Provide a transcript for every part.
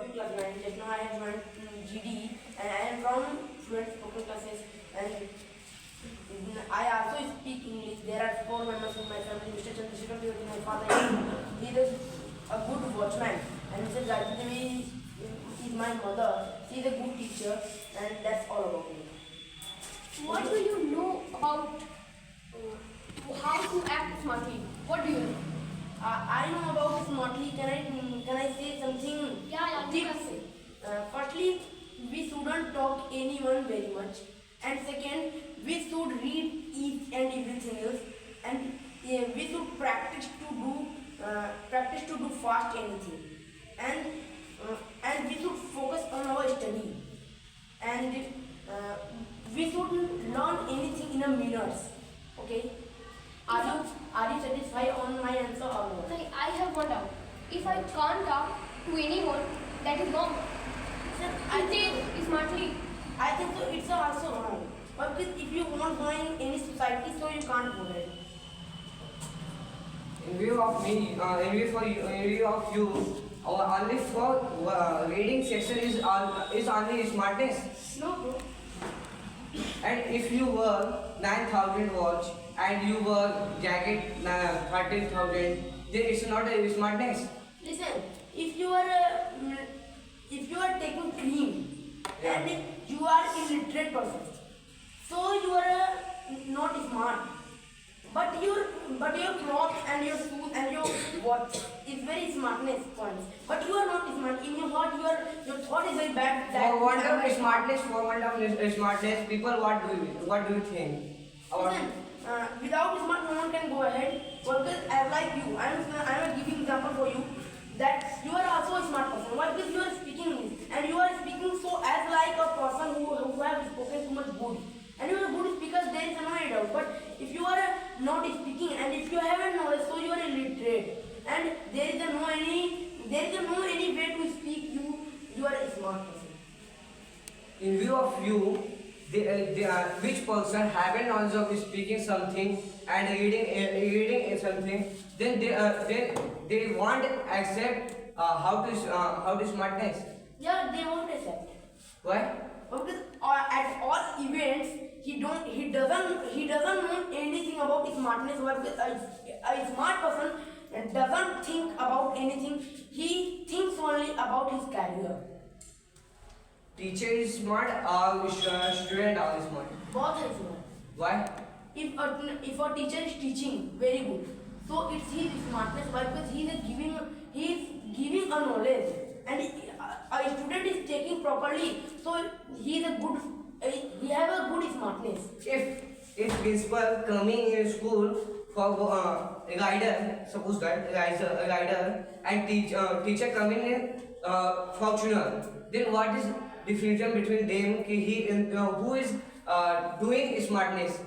to class 9. Just now I have joined GD and I am from Fluent spoken classes and I also speak English. There are 4 members in my family. Mr. Chandrasekhar Devi, my father, he is a good watchman and Mr. Gayatri Devi is my mother. She is a good teacher and that's all about me. What do you know about how to act smartly? What do you know? I know about smartly. Can I say something? Yeah, you can say. Firstly, we shouldn't talk anyone very much, and second, we should read each and everything else, and we should practice to do fast anything, and we should focus on our study, and we shouldn't learn anything in a minute. Okay. Are you satisfied on my answer or not? Okay, I have one doubt. If I can't talk to anyone, that is wrong. Sir, I think smartly. I think so. It's also wrong. But if you won't join any society, so you can't go there. In view of me, in view of you, our only for reading section is only smartness. No, bro. And if you were 9,000 watch and you were jacket 13,000, then it's not a smartness. Listen, if you are taking cream and you are illiterate person, so you are not smart. But your clothes and your shoes and your watch is very smartness points. But you are not smart. In your heart, your thought is very bad. For want of smartness, people, what do you think? Listen, without smart, no one can go ahead. Because as like you, I am giving example for you that you are also a smart person. Why? Because you are speaking English and you are speaking so as like a person who have spoken too much good. And you are a good speaker, there is no doubt. But if you are not speaking and if you haven't knowledge, so you are illiterate. And there is no any way to speak. You are a smart person. In view of you, which person having knowledge of speaking something and reading something, then they won't accept how to smartness. Yeah, they won't accept. Why? Because at all events he doesn't know anything about smartness. A smart person doesn't think about anything. He thinks only about his career. Teacher is smart or student are smart? Both are smart. Why? If a teacher is teaching very good, so it's his smartness. Why? Because he is giving a knowledge, and a student is taking properly, so he have a good smartness. If principal coming in school for a guider, suppose that a guider, and teacher coming in functional, then what is differential between them? Who is doing smartness?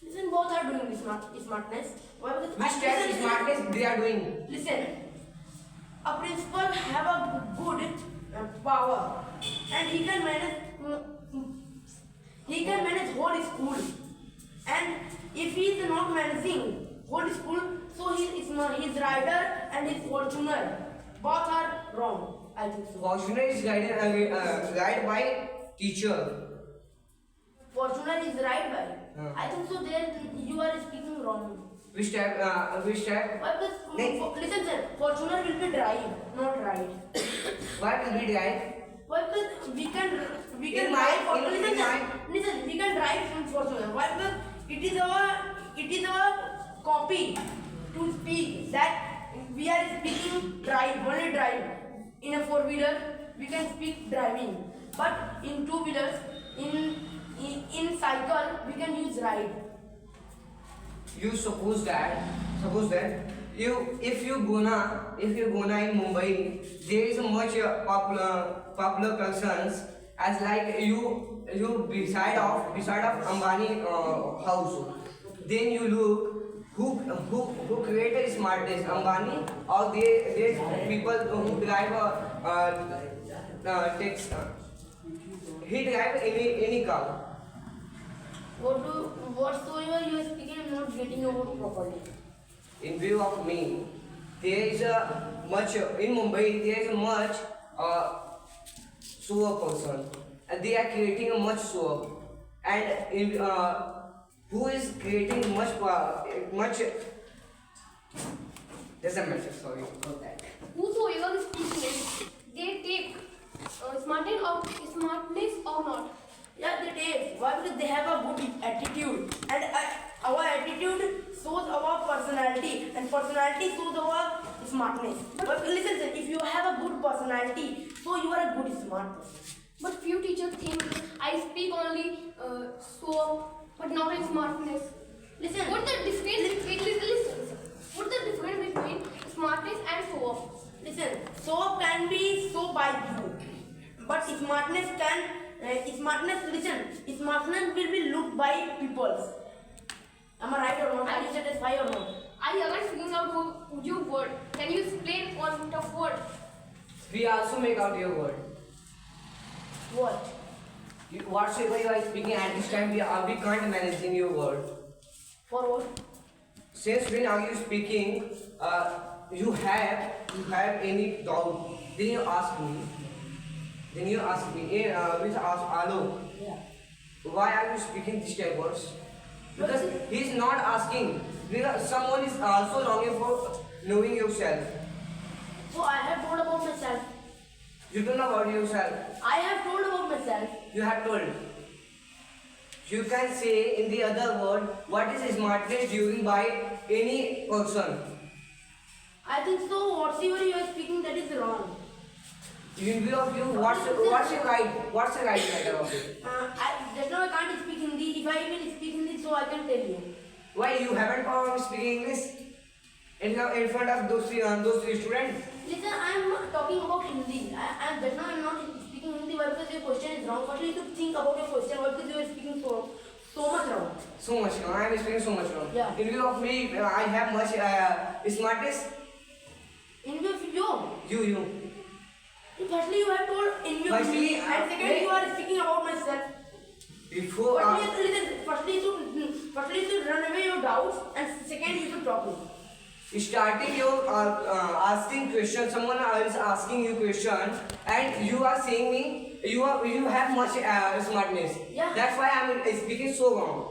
Listen, both are doing smartness. Why? Because Which type of smartness they are doing? Listen, a principal have a good power, and he can manage whole school. And if he is not managing whole school, so his rider and his fortuner both are wrong. I think so. Fortuner is guided by teacher. Fortuner is right by. I think so. There you are speaking wrong. Which type? Why? Because listen, sir. Fortuner will be drive, not ride. Why will be right? Why? Because we can In drive. my- in Listen, my- listen. We can drive from Fortuner. Why? Because it is our copy to speak that we are speaking drive, only drive. In a 4-wheeler, we can speak driving, but in 2-wheelers, in cycle, we can use ride. You suppose that if you gonna in Mumbai, there is much popular persons as like you beside of Ambani house. Then you look who created smartest, Ambani or they people who drive he drive any car. Whatsoever you are speaking, I'm not getting your word properly. In view of me, there is a much in Mumbai. There is much show person, and they are creating a much show, and who is creating much doesn't matter. Sorry about that. Whosoever is speaking, they take smartness or not. Yeah, they take. Why? Because they have a good attitude, and our attitude shows our personality, and personality shows our smartness. But listen, if you have a good personality, so you are a good smart person. But few teachers think I speak only but not in smartness. Listen. What the difference between listen. What the difference between smartness and show off? Listen, so can be so by you, but smartness can smartness will be looked by people. Am I right or not? Are you satisfied or not? I haven't figured out your word. Can you explain one tough word? We also make out your word. What? Whatsoever you are speaking at this time, we can't manage in your word. For what? Since when are you speaking? You have any doubt? Then you ask me. Which ask Alok. Yeah. Why are you speaking this type words? Because he is not asking. Because someone is also longing for knowing yourself. So I have told about myself. You don't know about yourself. I have told about myself. You have told. You can say in the other word what is smartness during by any person. I think so. Whatever you are speaking, that is wrong. In view of you, what's your right? What's the right matter of it? Just now I can't speak Hindi. If I will speak Hindi, so I can tell you. Why you haven't power of speaking English in front of those three students? Listen, I am talking about Hindi. Just now I am not speaking Hindi. Why? Because your question is wrong. Firstly, you should think about your question. Why? Because you are speaking so much wrong. So much wrong. I am speaking so much wrong. Yeah. In view of me, I have much smartness. In view of you. You. Firstly, you have told in view of me, and second, you are speaking about myself. Before. Firstly, you should run away your doubts, and second, you should talk me. Starting your asking question, someone is asking you question, and you are saying me you have much smartness. Yeah. That's why I am speaking so wrong.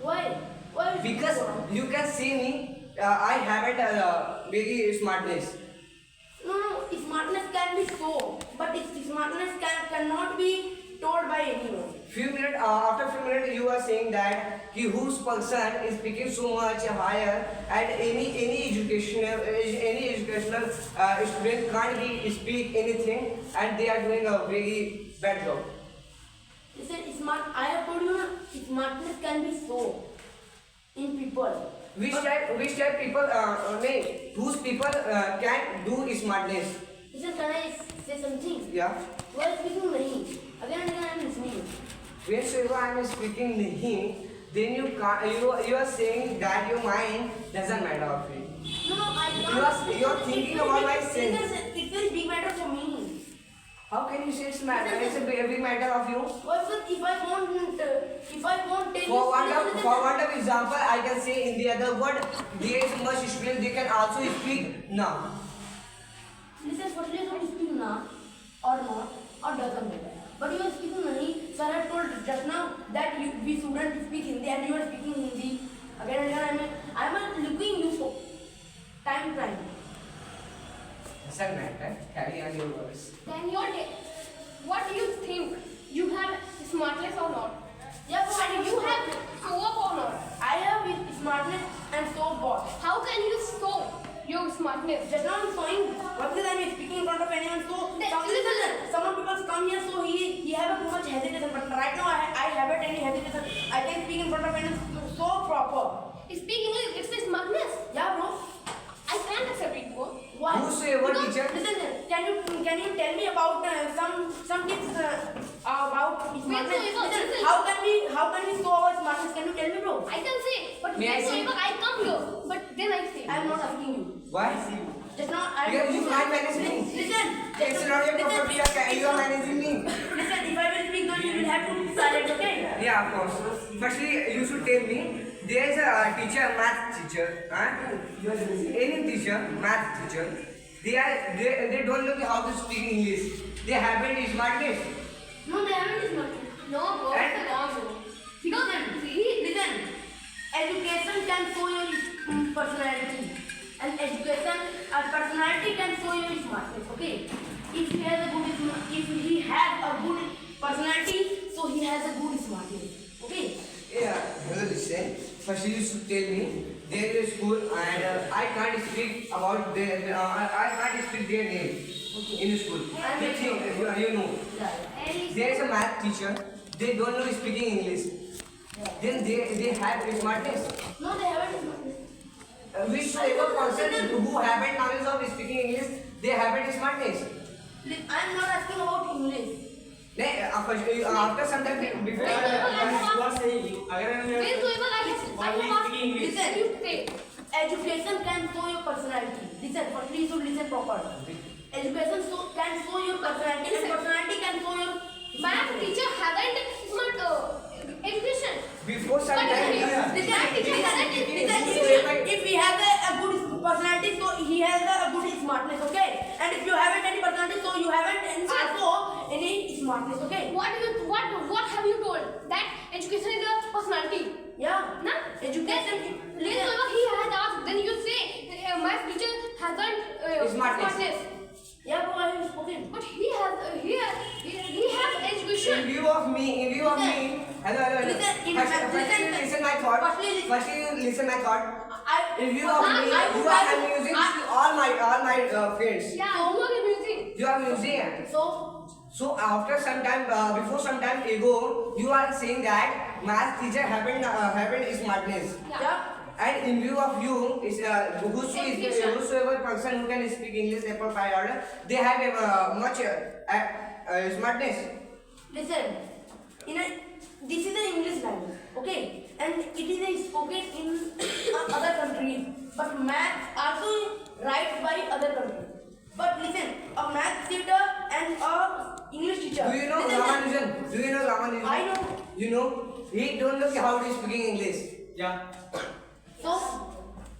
Why? Why? Because you can see me, I haven't very smartness. No, smartness can be so, but smartness cannot be told by anyone. After few minutes, you are saying that whose person is speaking so much higher, and any educational student can't be speak anything, and they are doing a very bad job. Listen, I have told you, smartness can be so in people. Which type people whose people can do smartness? Listen, can I say something? Yeah. You are speaking nahi. Again and again I am listening. Whenever I am speaking nahi, then you are saying that your mind doesn't matter of it. No, I can't. You are thinking about my sense. It's very big matter for me. How can you say it's matter? It's a big matter of you. Well, but if I want tell For you. want of example, I can say in the other word, there is much student they can also speak now. Listen, firstly you don't speak na or not or doesn't matter. But you are speaking nahi. Sir had told just now that we students speak Hindi and you are speaking Hindi. Again and again I am looking you for time. Doesn't matter. Carry on your words. Then what do you think? You have smartness or not? Yeah, but And you have show up or not? I have smartness and so what? How can you show your smartness? Just now I'm showing what is I am speaking in front of anyone. So some people come here so he have too much hesitation. But right now I haven't any hesitation. I can speak in front of anyone so proper. Speak English, it's a smartness. Yeah, bro. I can't accept it, bro. Why? Whosoever teacher. Listen, can you tell me about some tips about smartness? Listen. How can we show our smartness? Can you tell me, bro? I can say, but May I see? I come here, but then I say. I am not asking you. Why? Just now I. Because you can't manage me. Listen. It's not your property. You are managing me. Listen, if I will speak, then you will have to be silent, okay? Yeah, of course. Firstly, you should tell me. There is a teacher, math teacher. Any teacher, math teacher. They don't know how to speak English. They haven't smartness. No, they haven't is not. No, bro, And- it's wrong, bro. Listen. Education can show your personality, and personality can show your smartness. Okay, if he has a good personality, so he has a good smartness. Okay. Yeah, hello, listen. First, you should tell me there is a school and I can't speak about their I can't speak their name in the school. And Which you know. Yeah. There is a math teacher. They don't know speaking English. Then they have smartness. No, they haven't. Whichever person who haven't knowledge of speaking English, they haven't smartness. I'm not asking about English. After some time before. Education can show your personality. Listen, firstly you should listen proper. Education can show your personality, and personality can show your Math teacher hasn't smart education. Before some But time. If he has a good personality, so he has a good smartness, okay? And if you haven't any personality, so you haven't also any smartness, okay? What have you told? That education is a personality. Yeah. Na? Education. Then he has asked. Then you say math teacher hasn't Smartness. Yeah, bro, I have spoken. But he has education. In view of me. Hello. Firstly, listen my thought. In view of me, I'm using all my friends. Yeah, you are amusing. You are using. So after some time, before some time ago, you are saying that math teacher haven't smartness. Yeah. And in view of you, whosoever person who can speak English apple pie order, they have much smartness. Listen, this is an English language, okay? And it is spoken in other countries. But math also write by other countries. But listen, a math teacher and a English teacher. Do you know Ramanujan? I know. You know, he don't know how to speak English. Yeah. So,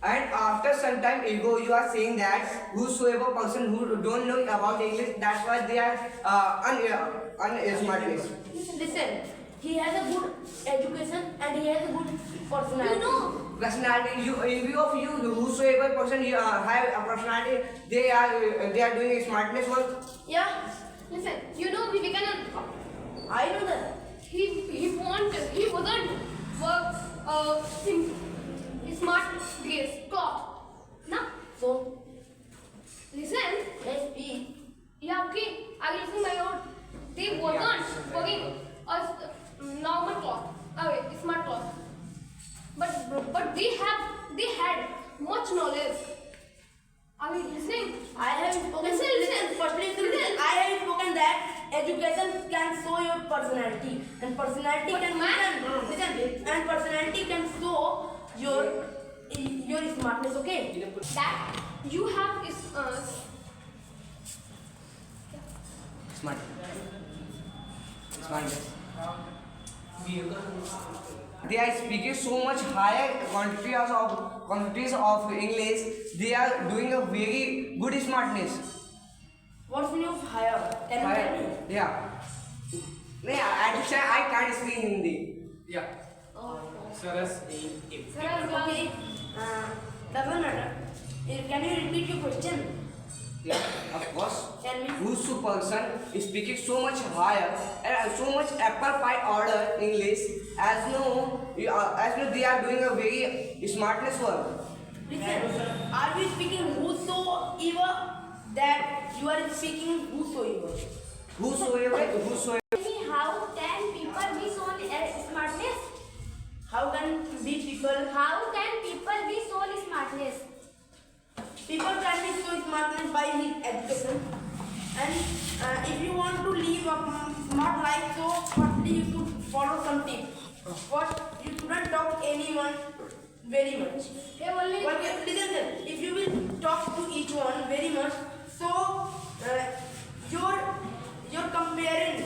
And after some time ago, you are saying that whosoever person who don't know about English, that's why they are unsmartness. listen, he has a good education and he has a good personality. You know. Personality, in view of you, whosoever person you have a personality, they are doing smartness work. Yeah, Listen, you know Vivekananda. I know that. He wasn't work smart dress cloth. Na? So, Listen. let's speak. Yeah, okay. I will listen my own. They wasn't working a normal cloth. Okay, smart cloth. But they had much knowledge. Are you listening? I have spoken. Listen. Firstly, I have spoken that education can show your personality, and personality But can listen, and personality can show your smartness. Okay. That you have is Smart. Smartness. They are speaking so much higher quantities of English. They are doing a very good smartness. What's meaning of higher? Can you tell me? Yeah. I can't speak Hindi. Yeah. Saras in Okay. Doesn't matter. Can you repeat your question? Yeah, of course. Tell me. Who's person is speaking so much higher and so much apple pie order English as no they are doing a very smartness work. Listen, are we speaking whosoever? That you are speaking whosoever. Whosoever. how can people be so smartness? How can these people? How can people be so smartness? People can be so smartness by his education. And if you want to live a smart life, so firstly you should follow some tips. First, you shouldn't talk anyone very much. Listen, if you will talk to each one very much, so your comparing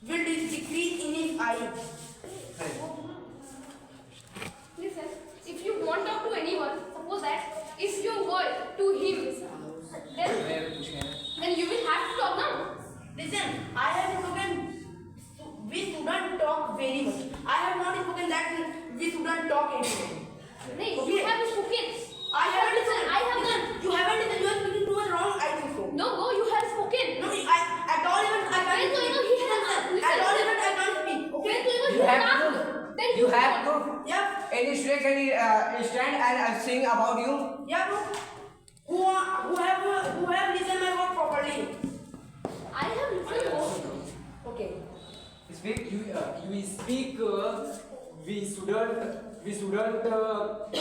will decrease in his eyes. Listen, if you want to talk to anyone, suppose that if you were to I have spoken we shouldn't talk very much. I have not spoken that we shouldn't talk anymore. No, Okay. you have spoken. I haven't listened. I have done. You haven't listened. You are speaking too much wrong. I think so. No, go. You have spoken. No, I at all even I can't. Then so speak. even he has At all even I can't speak. Okay. Then so even You he have has to. asked. Then You have to. Yeah. Any student can stand and sing about you. Yeah, bro. Who have listened my word properly? I have listened more. Okay. Speak. You speak. We shouldn't talk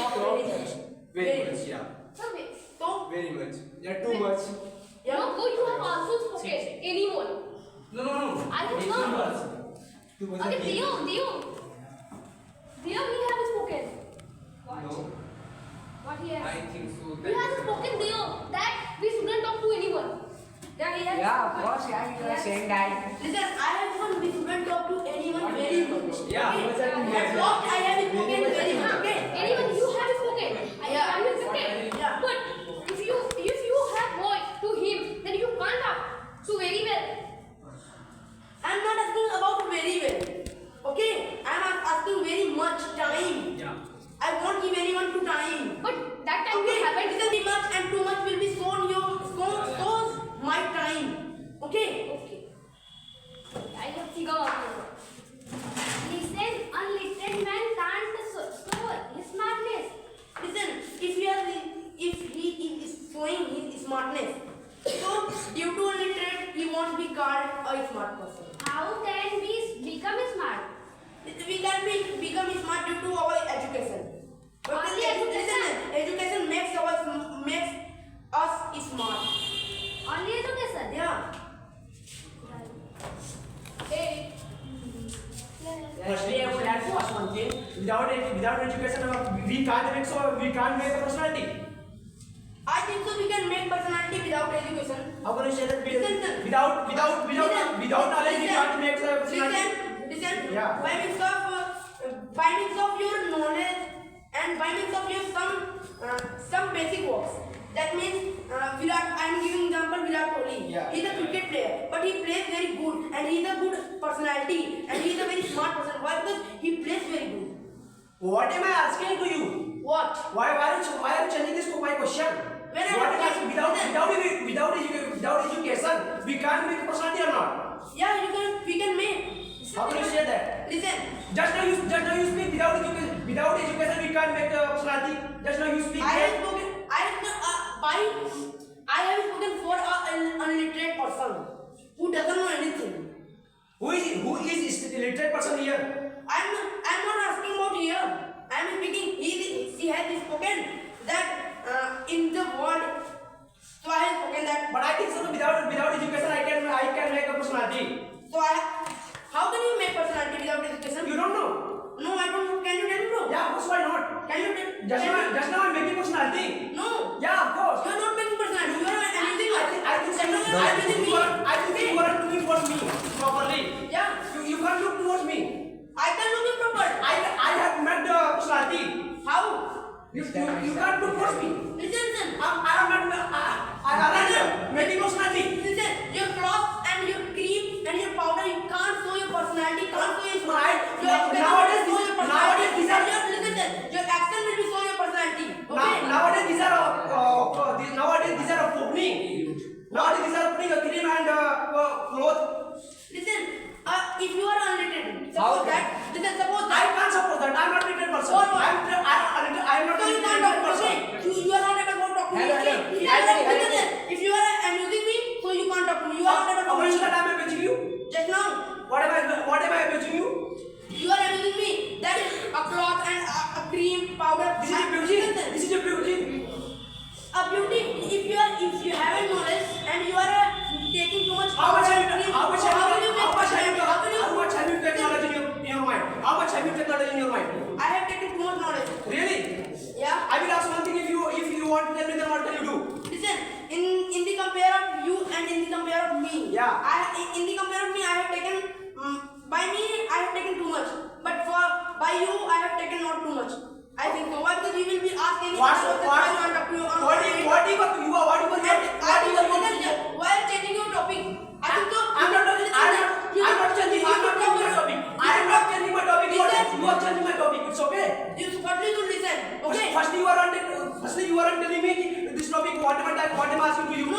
very much. Yeah. So wait. So Very much. Yeah. Too much. yeah. No, go. You have also spoken. Anyone. No. I have Too not. much. Too much. Okay, Dio, he have spoken. No. What he has? I think so. He has spoken, Dio, that we shouldn't talk to anyone. Yeah, he has. Yeah, of course. Yeah, you are saying that. Listen, I have spoken. We shouldn't talk to anyone very much. Yeah, Okay? much and At last I have spoken very much. Okay. Anyone, you have spoken. Yeah. I have spoken. Yeah. But if you have voice to him, then you can't talk so very well. I'm not asking about very well. Okay? I'm asking very much time. Yeah. I won't give anyone to time. But that time Okay, you haven't. listen, too much and too much will be shows my time. Okay? Okay. I have figured out. Listen, unliterate man can't store his smartness. Listen, if he is showing his smartness, so due to illiterate, he won't be called a smart person. How can we become smart? We can become smart due to our education. But Only listen, education makes us smart. Only education. Yeah. Hey. Firstly, I would like to ask one thing. Without education, we can't make a personality. I think so. We can make personality without education. How can you say that Listen. without knowledge we can't make a personality? Listen. Yeah. By means of your knowledge and by means of your some basic works. That means Virat. I am giving example Virat Kohli. Yeah. He is a cricket player, but he plays very good and he is a good personality and he is a very smart person. Why? Because he plays very good. What am I asking to you? What? Why are you changing this to my question? When I What am I ask- without education, we can't make a personality or not? Yeah, we can make. How can you say that? Listen. Just now you speak without education. Without education, we can't make a personality. Just now you speak. I have spoken for an illiterate person who doesn't know anything. Who is illiterate person here? I'm not asking about here. I'm speaking. He has spoken that in the world. So I have spoken that. But I think so without education, I can make a personality. So how can you make personality without education? You don't know? No, I don't know. Can you tell me, bro? Yeah, of course, why not? Can you tell? Just now I'm making personality. No. Yeah, of course. You are not making personality. You are amusing. I think you are looking for me properly. Yeah. You can't look towards me. I can look you proper. I have met the personality. How? You can't look towards me. Listen. I'm making personality. Listen. Your clothes and your cream and your powder, you can't show your personality. Can't show your smile. Nowadays these are Your action will be show your personality. Okay. nowadays these are opening. Nowadays these are opening a cream and clothes. Listen. If you are unliterate, How? suppose that. Listen. Suppose I that. can't support that. I'm not a literate person. For what? I'm not So a you can't literate talk. person. Okay. You are not able to talk to me. Hello, Okay. hello. If you are amusing me, so you can't talk to me. You are not able to How talk much to that me. am I pitching you? Just now. What am I pitching you? You are amusing me. That is a cloth and a cream powder. This is a beauty. This is a beauty. A beauty. If you haven't knowledge and you are taking too much. How much have you cream, how much have how will you you make how much have you how will you? how much have you technology in your mind? How much have you technology in your mind? I have taken too much knowledge. Really? Yeah. I will ask one thing. If you want to tell me, then what can you do? Listen. In the compare of you and in the compare of me. Yeah. In the compare of me, I have taken. By me, I have taken too much. But by you, I have taken not too much. I think so. Why? Because you will be asked any What question, what I want to talk to you on what any- what you Why are you changing your topic? I think so. I'm not Asli, you are telling me this topic, what am I asking to you?